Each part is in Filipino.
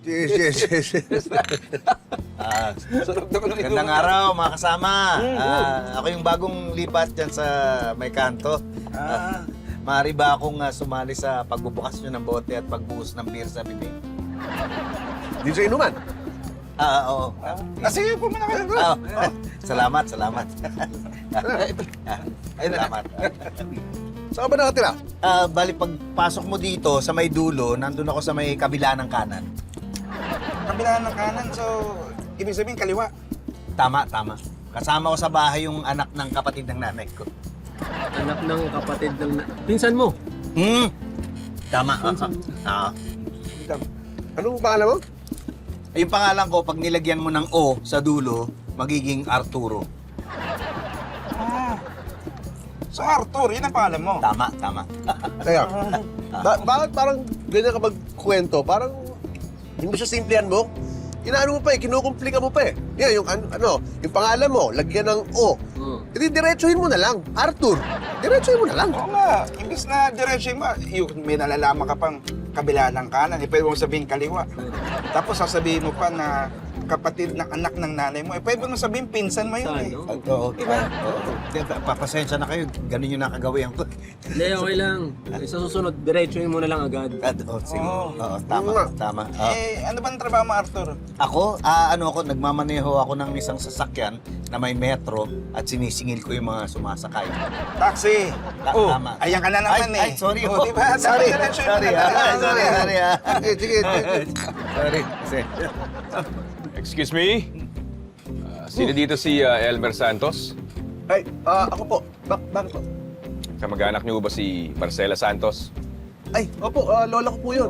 Yes. Gandang araw, mga kasama. Ako yung bagong lipat dyan sa may kanto. Maaari ba akong sumali sa pagbubukas nyo ng bote at pagbuhos ng beer sa bibig? Dito sa inuman. Oo. Sige, pumuna kayo. Salamat. Salamat. Saan ba nakatira? Bali, pagpasok mo dito sa may dulo, nandun ako sa may kabila ng kanan. Kabila ng kanan, so ibig sabihin kaliwa. Tama. Kasama ko sa bahay yung anak ng kapatid ng nanay ko. Anak ng kapatid ng... Pinsan mo? Tama. Anong pangalan mo? Yung pangalan ko, pag nilagyan mo ng O sa dulo, magiging Arturo. So Arthur, yun ang pangalan mo. Tama. Kaya, bakit parang ganyan ka magkwento? Parang hindi siya simplihan mo? Inaano mo pa kinukumplika mo pa Yan, yung yung pangalan mo, lagyan ng O. Hindi, diretsuhin mo na lang. Arthur, diretsuhin mo na lang. Oo nga, imbis na diretso yung may nalalaman ka pang kabila ng kanan, pwede mo sabihin kaliwa. Tapos sasabihin mo pa na kapatid ng anak ng nanay mo, pwede mo sabihin pinsan mo yun Oo. Papasensya na kayo, ganun yung nakagawian ko. Hindi, okay lang. Sa susunod, diretsuhin mo na lang agad. Sige. Oo. Oo, tama. Ano ba ang trabaho mo, Arthur? Ako, nagmamaneho ako ng isang sasakyan na may metro at sinisingil ko yung mga sumasakay. Taxi. Tama. Ayan ka na naman Ay, sorry. Oh, diba? Sorry. Dapat diretsuhin mo na lang. Sige. Sorry. Kasi, Excuse me? Sino dito si Elmer Santos? Ay, ako po. Bakit po? Kamag-anak niyo ba si Marcela Santos? Ay, opo, lola ko po yun.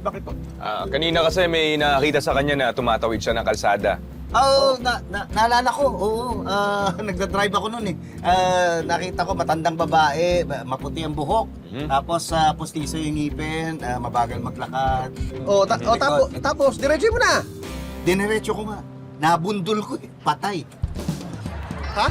Bakit po? Kanina kasi may nakakita sa kanya na tumatawid siya ng kalsada. naalala ko. Oo, nagdadrive ako noon nakita ko matandang babae, maputi ang buhok. Tapos pustiso yung ngipin, mabagal maglakad. Tapos, diretsuhin mo na. Dinerecho ko nga. Nabundol ko patay. Ha?